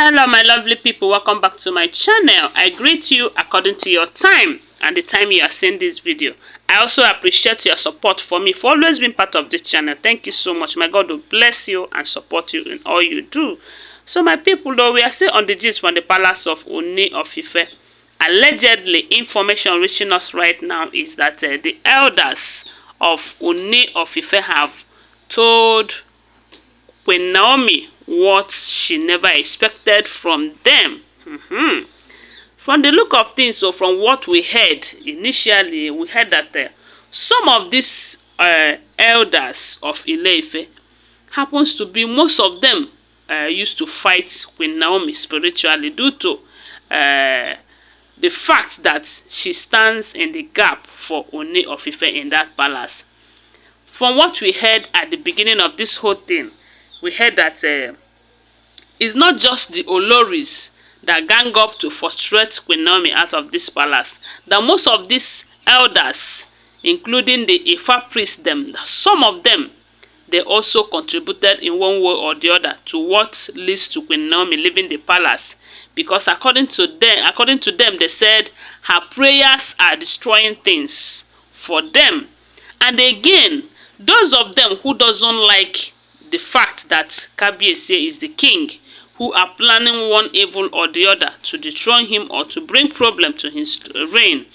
Hello my lovely people, welcome back to my channel. I greet you according to your time and the time you are seeing this video. I also appreciate your support for me for always being part of this channel. Thank you so much. My God will bless you and support you in all you do. So my people, though, we are still on the gist from the palace of Ooni of Ife. Allegedly, information reaching us right now is that the elders of Ooni of Ife have told Queen Naomi what she never expected from them. From the look of things, so from what we heard initially, we heard that some of these elders of Ile Ife happens to be, most of them used to fight Queen Naomi spiritually due to the fact that she stands in the gap for Ooni of Ife in that palace. From what we heard at the beginning of this whole thing, we heard that it's not just the Olories that gang up to frustrate Queen Naomi out of this palace. That most of these elders, including the Ifa priests, some of them, they also contributed in one way or the other to what leads to Queen Naomi leaving the palace. Because according to them, they said her prayers are destroying things for them. And again, those of them who doesn't like the fact that Kabiyesi is the king, who are planning one evil or the other to dethrone him or to bring problem to his reign,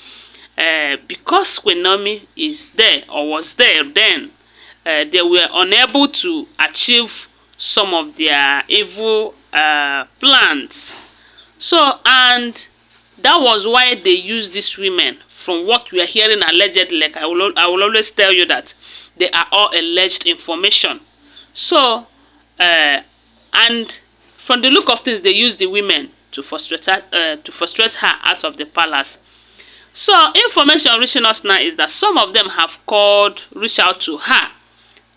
because Queen Naomi is there or was there then, they were unable to achieve some of their evil plans. So, and that was why they used these women. From what we are hearing allegedly, like I will always tell you that they are all alleged information. So, and from the look of things, they used the women to frustrate her out of the palace. So, information reaching us now is that some of them have reached out to her,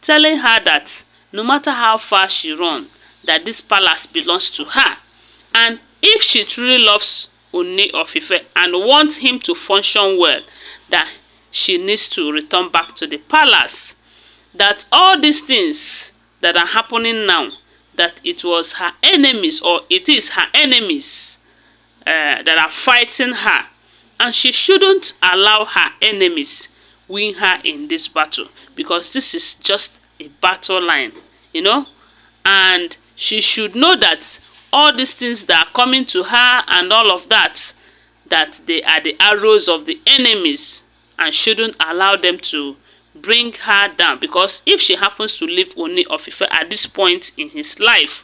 telling her that no matter how far she runs, that this palace belongs to her. And if she truly loves Ooni of Ife and wants him to function well, that she needs to return back to the palace. That all these things that are happening now, that it was her enemies, or it is her enemies that are fighting her, and she shouldn't allow her enemies win her in this battle, because this is just a battle line, you know. And she should know that all these things that are coming to her and all of that, that they are the arrows of the enemies, and shouldn't allow them to bring her down. Because if she happens to leave Ooni of Ife at this point in his life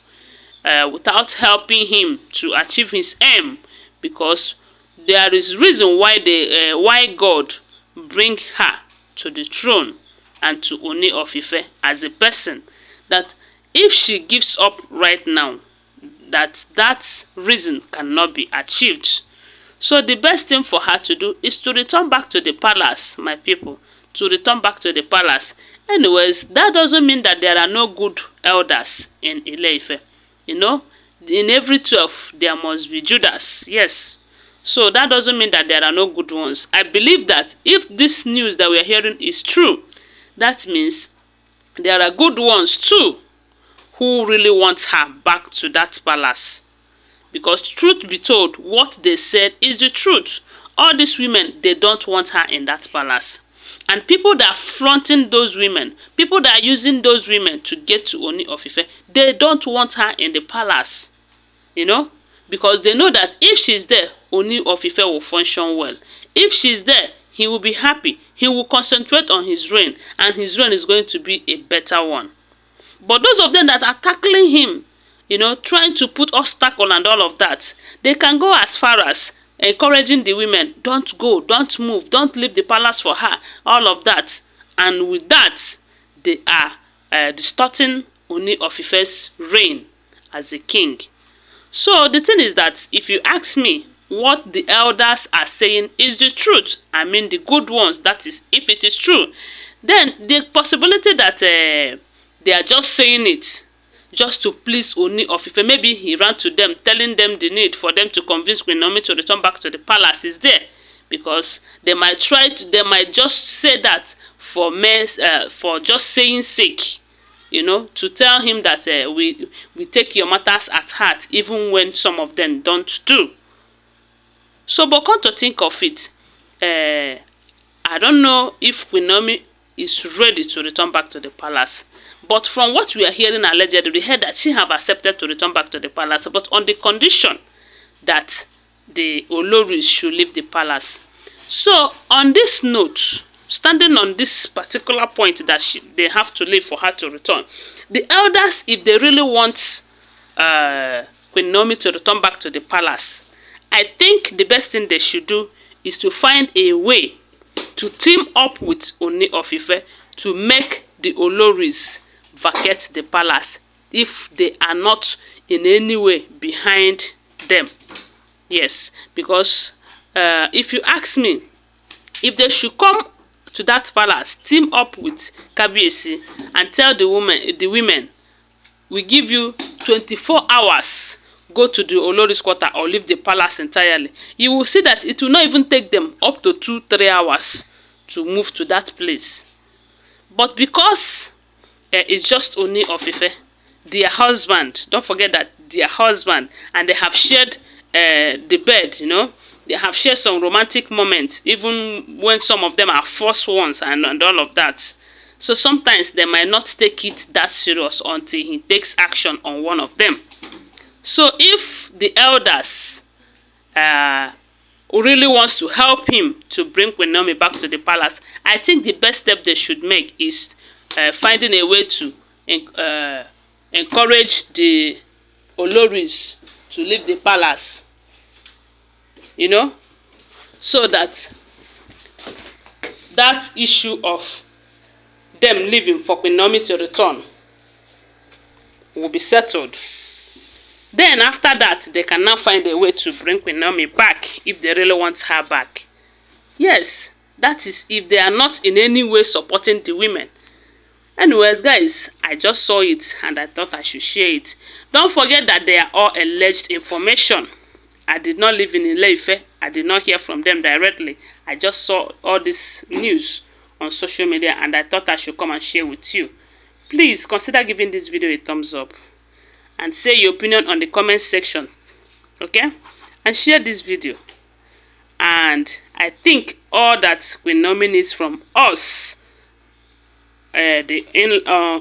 without helping him to achieve his aim, because there is reason why why God bring her to the throne and to Ooni of Ife as a person, that if she gives up right now, that reason cannot be achieved. So the best thing for her to do is to return back to the palace, my people, to return back to the palace. Anyways, that doesn't mean that there are no good elders in Ile Ife. You know, in every 12 there must be Judas. Yes. So that doesn't mean that there are no good ones. I believe that if this news that we are hearing is true, that means there are good ones too who really want her back to that palace. Because truth be told, what they said is the truth. All these women, they don't want her in that palace. And people that are fronting those women, people that are using those women to get to Ooni of Ife, they don't want her in the palace. You know? Because they know that if she's there, Ooni of Ife will function well. If she's there, he will be happy. He will concentrate on his reign, and his reign is going to be a better one. But those of them that are tackling him, you know, trying to put obstacle and all of that, they can go as far as encouraging the women, don't go, don't move, don't leave the palace for her, all of that. And with that, they are distorting Ooni of Ife's reign as a king. So the thing is that if you ask me, what the elders are saying is the truth. I mean the good ones, that is, if it is true. Then the possibility that they are just saying it just to please Ooni of Ife, maybe he ran to them telling them the need for them to convince Queen Naomi to return back to the palace is there. Because they might just say that for just saying sake. you know, to tell him that we take your matters at heart, even when some of them don't do. So, but come to think of it, I don't know if Queen Naomi is ready to return back to the palace. But from what we are hearing allegedly, we heard that she have accepted to return back to the palace, but on the condition that the Olories should leave the palace. So, on this note, standing on this particular point that they have to leave for her to return, the elders, if they really want Queen Naomi to return back to the palace, I think the best thing they should do is to find a way to team up with Ooni of Ife to make the Olories vacate the palace if they are not in any way behind them. Yes, because if you ask me, if they should come to that palace, team up with Kabiyesi and tell the women, we give you 24 hours, go to the Olori's quarter or leave the palace entirely, you will see that it will not even take them up to 2-3 hours to move to that place. But because it's just Ooni of Ife, their husband, don't forget that their husband, and they have shared the bed, you know, they have shared some romantic moments, even when some of them are forced ones and all of that. So sometimes they might not take it that serious until he takes action on one of them. So if the elders really wants to help him to bring Queen Naomi back to the palace, I think the best step they should make is finding a way to encourage the Olories to leave the palace, you know, so that that issue of them leaving for Queen Naomi to return will be settled. Then after that, they can now find a way to bring Queen Naomi back if they really want her back. Yes, that is if they are not in any way supporting the women. Anyways, guys, I just saw it and I thought I should share it. Don't forget that they are all alleged information. I did not live in Ile Ife. I did not hear from them directly. I just saw all this news on social media and I thought I should come and share with you. Please consider giving this video a thumbs up and say your opinion on the comment section, okay? And share this video. And I think all that Queen Naomi needs from us, the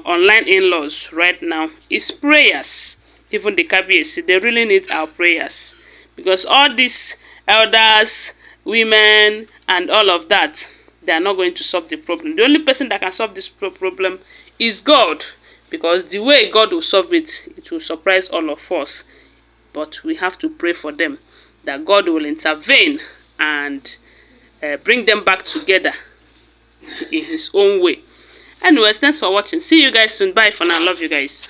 online in-laws right now, is prayers. Even the Kabiyesi, they really need our prayers, because all these elders, women, and all of that, they are not going to solve the problem. The only person that can solve this problem is God, because the way God will solve it, it will surprise all of us. But we have to pray for them, that God will intervene and bring them back together in his own way. Anyways, thanks for watching. See you guys soon. Bye for now. Love you guys.